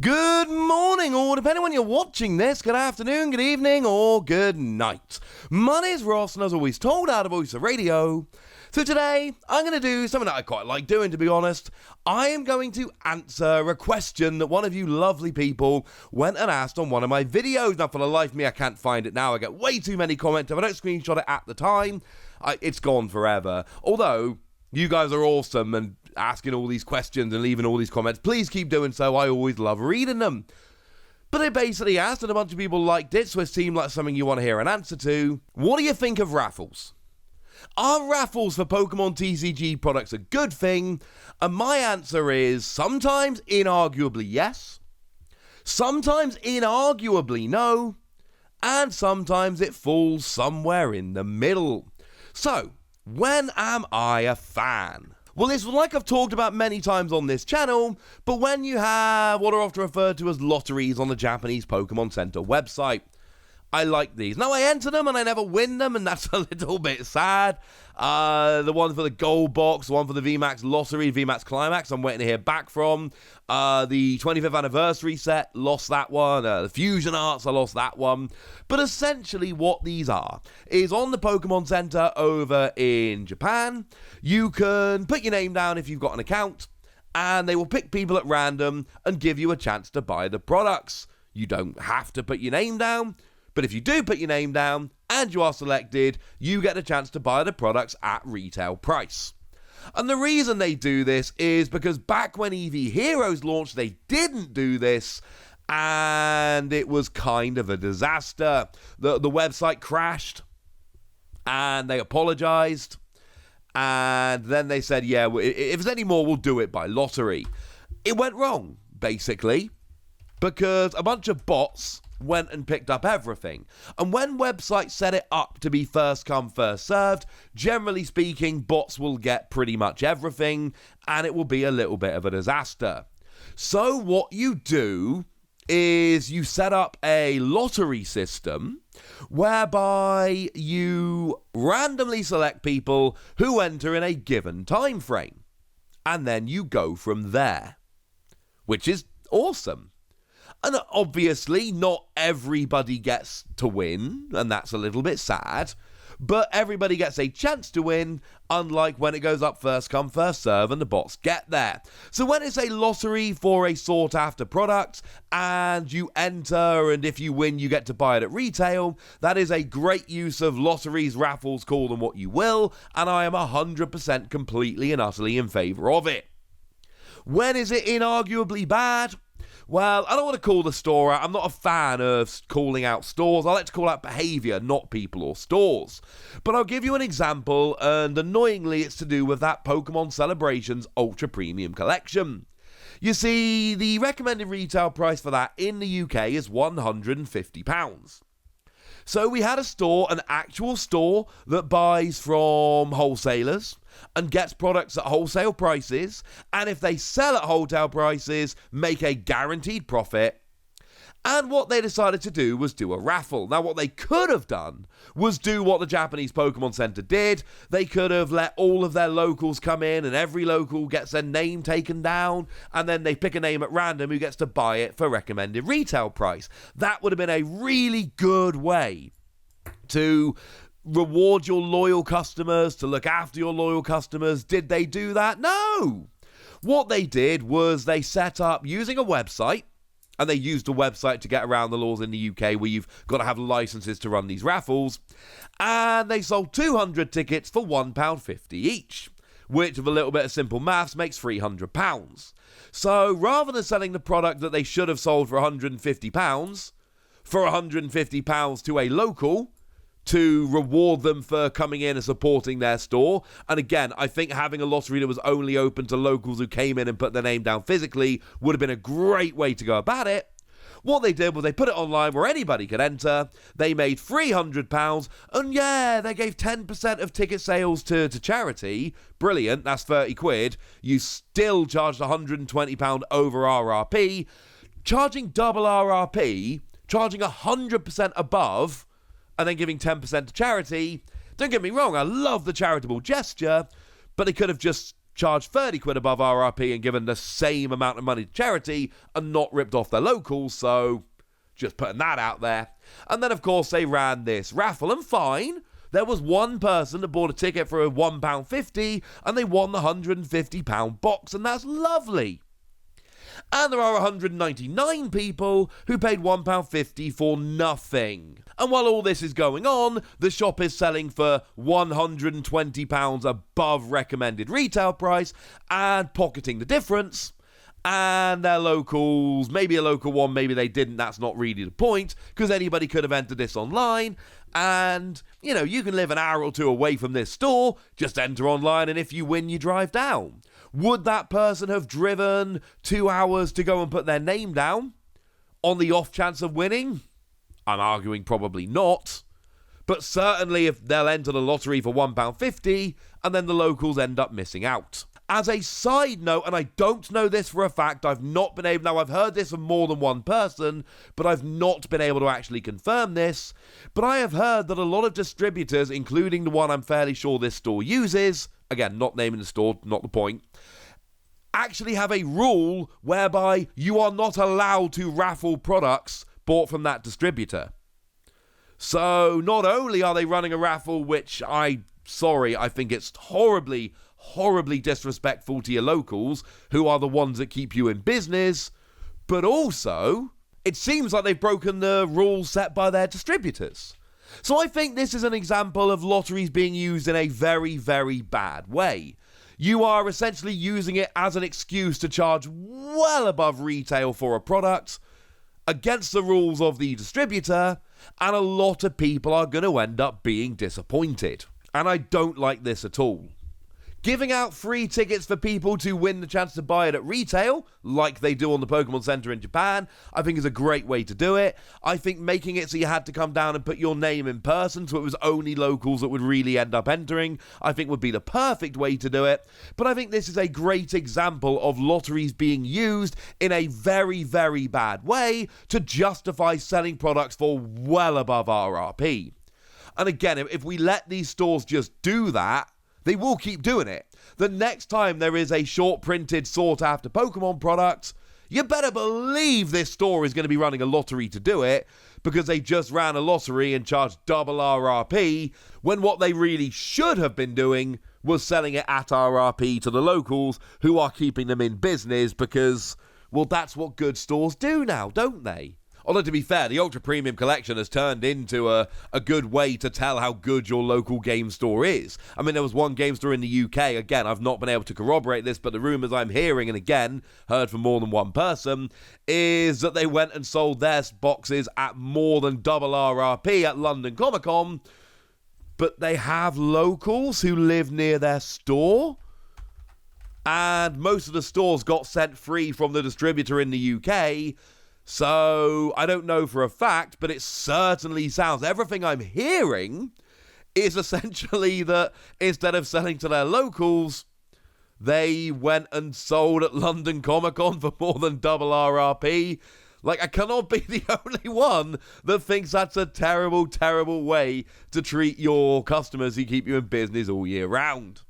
Good morning, or depending when you're watching this, good afternoon, good evening, or good night. My name's Ross, and as always told out of Abusive Radio. So today, I'm going to do something that I quite like doing, to be honest. I am going to answer a question that one of you lovely people went and asked on one of my videos. Now, for the life of me, I can't find it now. I get way too many comments. If I don't screenshot it at the time, it's gone forever. Although, you guys are awesome and asking all these questions and leaving all these comments. Please keep doing so. I always love reading them. But I basically asked, and a bunch of people liked it, so it seemed like something you want to hear an answer to. What do you think of raffles? Are raffles for Pokémon TCG products a good thing? And my answer is sometimes inarguably yes, sometimes inarguably no, and sometimes it falls somewhere in the middle. So, when am I a fan? Well, it's like I've talked about many times on this channel, but when you have what are often referred to as lotteries on the Japanese Pokémon Center website, I like these. Now, I enter them and I never win them, and that's a little bit sad. The one for the gold box, the one for the VMAX Lottery, VMAX Climax, I'm waiting to hear back from. The 25th anniversary set, lost that one. The Fusion Arts, I lost that one. But essentially what these are is on the Pokemon Center over in Japan, you can put your name down if you've got an account, and they will pick people at random and give you a chance to buy the products. You don't have to put your name down, but if you do put your name down and you are selected, you get a chance to buy the products at retail price. And the reason they do this is because back when EV Heroes launched, they didn't do this, and it was kind of a disaster. The website crashed, and they apologized, and then they said, yeah, if there's any more, we'll do it by lottery. It went wrong, basically, because a bunch of bots went and picked up everything. And when websites set it up to be first come, first served, generally speaking, bots will get pretty much everything, and it will be a little bit of a disaster. So what you do is you set up a lottery system whereby you randomly select people who enter in a given time frame, and then you go from there, which is awesome. And obviously, not everybody gets to win, and that's a little bit sad, but everybody gets a chance to win, unlike when it goes up first come, first serve, and the bots get there. So when it's a lottery for a sought-after product, and you enter, and if you win, you get to buy it at retail, that is a great use of lotteries, raffles, call them what you will, and I am 100% completely and utterly in favour of it. When is it inarguably bad? Well, I don't want to call the store out. I'm not a fan of calling out stores. I like to call out behaviour, not people or stores. But I'll give you an example, and annoyingly, it's to do with that Pokemon Celebrations Ultra Premium Collection. You see, the recommended retail price for that in the UK is £150. So we had a store, an actual store, that buys from wholesalers and gets products at wholesale prices, and if they sell at wholesale prices, make a guaranteed profit. And what they decided to do was do a raffle. Now, what they could have done was do what the Japanese Pokemon Center did. They could have let all of their locals come in, and every local gets their name taken down, and then they pick a name at random who gets to buy it for recommended retail price. That would have been a really good way to reward your loyal customers, to look after your loyal customers. Did they do that? No! What they did was they set up using a website, and they used a website to get around the laws in the UK where you've got to have licenses to run these raffles, and they sold 200 tickets for £1.50 each, which with a little bit of simple maths makes £300. So rather than selling the product that they should have sold for £150, for £150 to a local, to reward them for coming in and supporting their store. And again, I think having a lottery that was only open to locals who came in and put their name down physically would have been a great way to go about it. What they did was they put it online where anybody could enter. They made £300, and yeah, they gave 10% of ticket sales to charity. Brilliant, that's 30 quid. You still charged £120 over RRP. Charging double RRP, charging 100% above, and then giving 10% to charity. Don't get me wrong, I love the charitable gesture, but they could have just charged 30 quid above RRP and given the same amount of money to charity and not ripped off their locals, so just putting that out there. And then, of course, they ran this raffle, and fine, there was one person that bought a ticket for £1.50 and they won the £150 box, and that's lovely. And there are 199 people who paid £1.50 for nothing. And while all this is going on, the shop is selling for £120 above recommended retail price and pocketing the difference. And their locals, maybe a local one, maybe they didn't, that's not really the point, because anybody could have entered this online. And, you know, you can live an hour or two away from this store, just enter online, and if you win, you drive down. Would that person have driven 2 hours to go and put their name down on the off chance of winning? I'm arguing probably not. But certainly if they'll enter the lottery for £1.50 and then the locals end up missing out. As a side note, and I don't know this for a fact, I've heard this from more than one person, but I've not been able to actually confirm this, but I have heard that a lot of distributors, including the one I'm fairly sure this store uses, again, not naming the store, not the point, actually have a rule whereby you are not allowed to raffle products bought from that distributor. So not only are they running a raffle, which I think it's horribly disrespectful to your locals, who are the ones that keep you in business, but also it seems like they've broken the rules set by their distributors. So I think this is an example of lotteries being used in a very, very bad way. You are essentially using it as an excuse to charge well above retail for a product against the rules of the distributor, and a lot of people are going to end up being disappointed. And I don't like this at all. Giving out free tickets for people to win the chance to buy it at retail, like they do on the Pokémon Center in Japan, I think is a great way to do it. I think making it so you had to come down and put your name in person, so it was only locals that would really end up entering, I think would be the perfect way to do it. But I think this is a great example of lotteries being used in a very, very bad way to justify selling products for well above RRP. And again, if we let these stores just do that, they will keep doing it. The next time there is a short printed sought after Pokemon product, you better believe this store is going to be running a lottery to do it, because they just ran a lottery and charged double RRP, when what they really should have been doing was selling it at RRP to the locals who are keeping them in business, because, well, that's what good stores do now, don't they? Although, to be fair, the Ultra Premium Collection has turned into a good way to tell how good your local game store is. I mean, there was one game store in the UK, again, I've not been able to corroborate this, but the rumours I'm hearing, and again, heard from more than one person, is that they went and sold their boxes at more than double RRP at London Comic Con, but they have locals who live near their store, and most of the stores got sent free from the distributor in the UK. So, I don't know for a fact, but it certainly sounds, everything I'm hearing is essentially that instead of selling to their locals, they went and sold at London Comic Con for more than double RRP. Like, I cannot be the only one that thinks that's a terrible, terrible way to treat your customers who keep you in business all year round.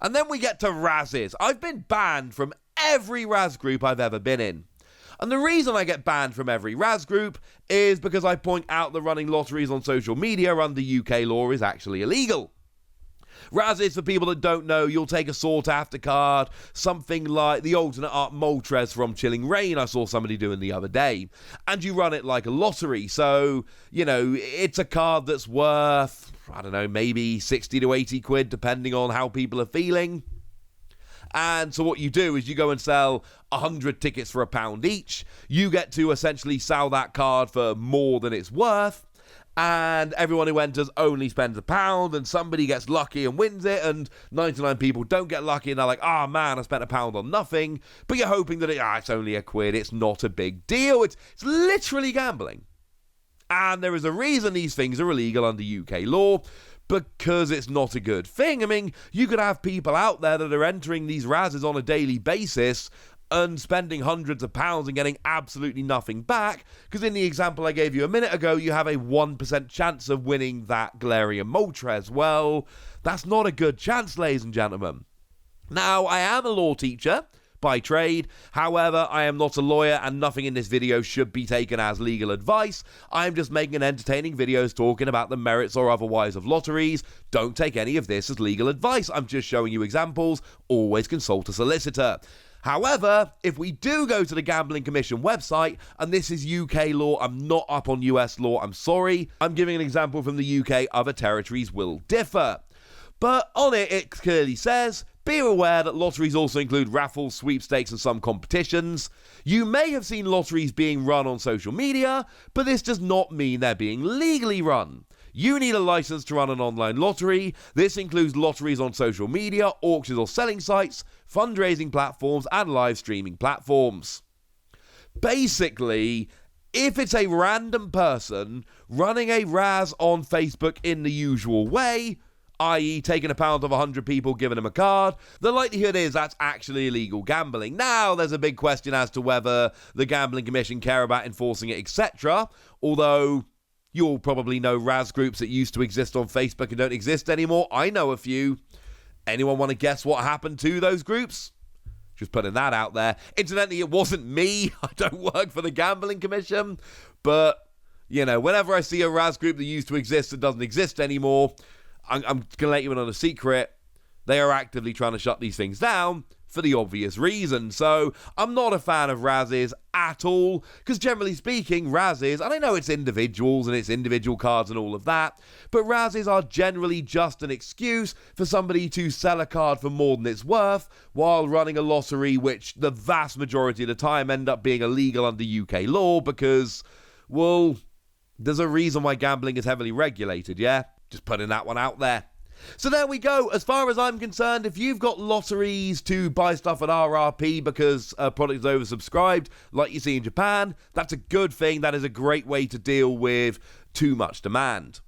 And then we get to razzes. I've been banned from every Razz group I've ever been in. And the reason I get banned from every Razz group is because I point out that running lotteries on social media under UK law is actually illegal. Razzes, for people that don't know, you'll take a sought after card, something like the alternate art Moltres from Chilling Reign I saw somebody doing the other day, and you run it like a lottery. So, you know, it's a card that's worth, I don't know, maybe 60 to 80 quid, depending on how people are feeling. And so what you do is you go and sell 100 tickets for £1 each. You get to essentially sell that card for more than it's worth. And everyone who enters only spends £1, and somebody gets lucky and wins it, and 99 people don't get lucky, and they're like, oh man, I spent £1 on nothing. But you're hoping that it's only a quid, it's not a big deal. It's literally gambling. And there is a reason these things are illegal under UK law, because it's not a good thing. I mean, you could have people out there that are entering these razzes on a daily basis and spending hundreds of pounds and getting absolutely nothing back, because in the example I gave you a minute ago, you have a 1% chance of winning that Galarian Moltres. Well, that's not a good chance, ladies and gentlemen. Now, I am a law teacher by trade. However, I am not a lawyer and nothing in this video should be taken as legal advice. I'm just making an entertaining videos talking about the merits or otherwise of lotteries. Don't take any of this as legal advice. I'm just showing you examples. Always consult a solicitor. However, if we do go to the Gambling Commission website, and this is UK law, I'm not up on US law, I'm sorry. I'm giving an example from the UK, other territories will differ. But on it clearly says, be aware that lotteries also include raffles, sweepstakes, and some competitions. You may have seen lotteries being run on social media, but this does not mean they're being legally run. You need a license to run an online lottery. This includes lotteries on social media, auctions or selling sites, fundraising platforms, and live streaming platforms. Basically, if it's a random person running a razz on Facebook in the usual way, i.e. taking a pound of 100 people, giving them a card, the likelihood is that's actually illegal gambling. Now, there's a big question as to whether the Gambling Commission care about enforcing it, etc. Although, you'll probably know razz groups that used to exist on Facebook and don't exist anymore. I know a few. Anyone want to guess what happened to those groups? Just putting that out there. Incidentally, it wasn't me. I don't work for the Gambling Commission. But, you know, whenever I see a razz group that used to exist that doesn't exist anymore, I'm going to let you in on a secret. They are actively trying to shut these things down for the obvious reason. So I'm not a fan of razzes at all, because generally speaking, razzes, and I know it's individuals and it's individual cards and all of that, but razzes are generally just an excuse for somebody to sell a card for more than it's worth while running a lottery, which the vast majority of the time end up being illegal under UK law because, well, there's a reason why gambling is heavily regulated, yeah? Just putting that one out there. So there we go. As far as I'm concerned, if you've got lotteries to buy stuff at RRP because a product is oversubscribed, like you see in Japan, that's a good thing. That is a great way to deal with too much demand.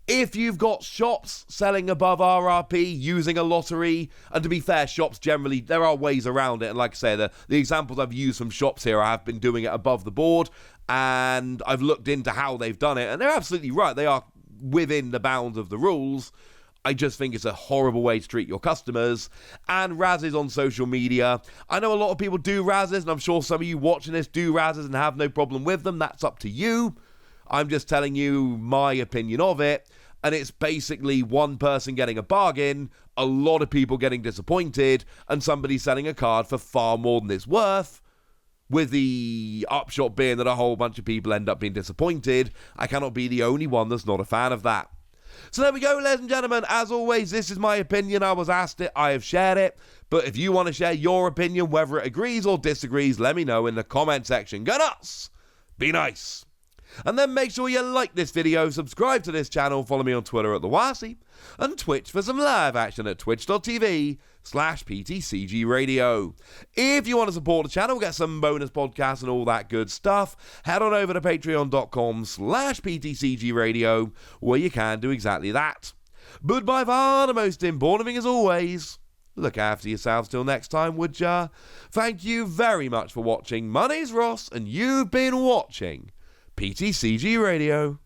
If you've got shops selling above RRP using a lottery, and to be fair, shops generally, there are ways around it. And like I say, the examples I've used from shops here, I have been doing it above the board, and I've looked into how they've done it, and they're absolutely right. They are within the bounds of the rules. I just think it's a horrible way to treat your customers. And razzes on social media. I know a lot of people do razzes, and I'm sure some of you watching this do razzes and have no problem with them. That's up to you. I'm just telling you my opinion of it. And it's basically one person getting a bargain, a lot of people getting disappointed, and somebody selling a card for far more than it's worth. With the upshot being that a whole bunch of people end up being disappointed. I cannot be the only one that's not a fan of that. So there we go, ladies and gentlemen. As always, this is my opinion. I was asked it. I have shared it. But if you want to share your opinion, whether it agrees or disagrees, let me know in the comment section. Go nuts! Be nice! And then make sure you like this video, subscribe to this channel, follow me on Twitter at TheWasi, and Twitch for some live action at twitch.tv/PTCG Radio. If you want to support the channel, get some bonus podcasts and all that good stuff, head on over to patreon.com/PTCG Radio, where you can do exactly that. But by far the most important thing as always, look after yourselves till next time, would ya? Thank you very much for watching. My name's Ross, and you've been watching PTCG Radio.